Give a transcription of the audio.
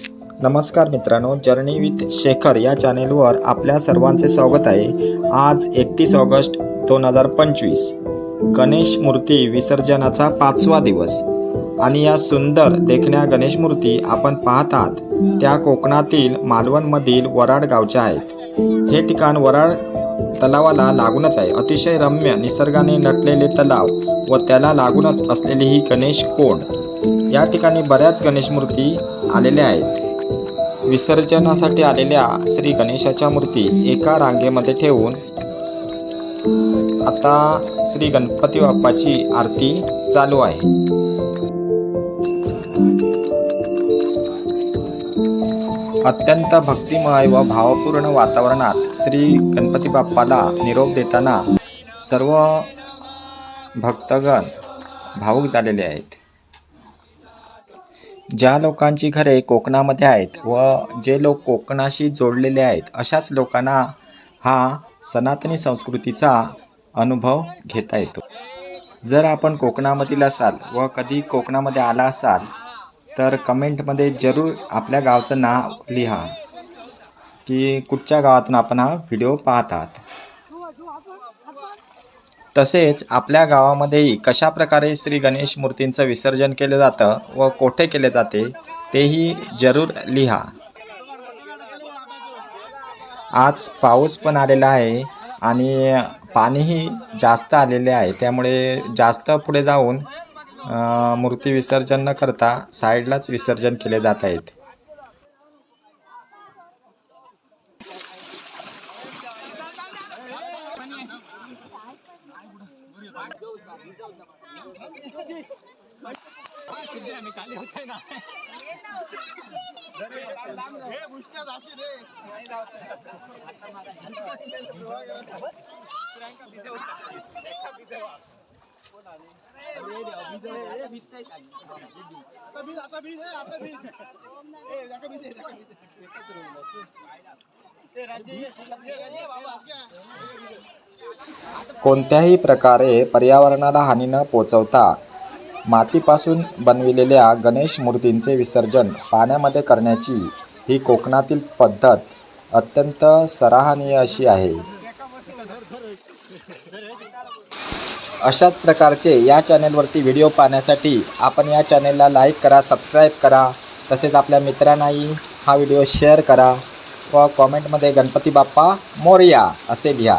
नमस्कार मित्रांनो, journey with Shekhar या चॅनेलवर आपल्या सर्वांचे स्वागत आहे। आज 31 ऑगस्ट 2025 गणेश मूर्ती विसर्जनाचा 5वा दिवस आणि या सुंदर देखण्या गणेश मूर्ती आपण पाहत आहात त्या कोकणातील मालवणमधील वराड गावच्या आहेत। हे ठिकाण वराड तलावाला लागूनच आहे। अतिशय रम्य निसर्गाने नटलेले तलाव व त्याला लागूनच असलेली ही गणेश कोंड। या ठिकाणी बऱ्याच गणेश मूर्ती आलेल्या आहेत। विसर्जनासाठी आलेल्या श्री गणेशाच्या मूर्ती एका रांगेमध्ये ठेवून आता श्री गणपती बाप्पाची आरती चालू आहे। अत्यंत भक्तिमय व भावपूर्ण वातावरणात श्री गणपती बाप्पाला निरोप देताना सर्व भक्तगण भावुक झालेले आहेत। ज्या लोकांची घरे कोकणामध्ये आहेत व जे लोक कोकणाशी जोडलेले आहेत अशाच लोकांना हा सनातनी संस्कृतीचा अनुभव घेता येतो। जर आपण कोकणामधील असाल व कधी कोकणामध्ये आला असाल तर कमेंटमध्ये जरूर आपल्या गावचं नाव लिहा की कुठच्या गावातून आपण हा व्हिडिओ पाहत आहात। तसेच आपल्या गावामध्येही कशा प्रकारे श्री गणेश मूर्तींचं विसर्जन केले जातं व कोठे केले जाते तेही जरूर लिहा। आज पाऊस पण आलेला आहे आणि पाणीही जास्त आलेले आहे, त्यामुळे जास्त पुढे जाऊन मूर्ती विसर्जन न करता साईडलाच विसर्जन केले जात आहेत। कोणत्याही प्रकारे पर्यावरणाला हानी न पोचवता मातीपासून बनविलेल्या गणेश मूर्तींचे विसर्जन पाण्यामध्ये करण्याची ही कोकणातील पद्धत अत्यंत सराहनीय अशी आहे। अशाच प्रकारचे या चॅनेलवरती व्हिडिओ पाहण्यासाठी आपण या चॅनेलला लाईक करा, सबस्क्राईब करा, तसेच आपल्या मित्रांनाही हा व्हिडिओ शेअर करा व कॉमेंटमध्ये गणपती बाप्पा मोरया असे लिहा।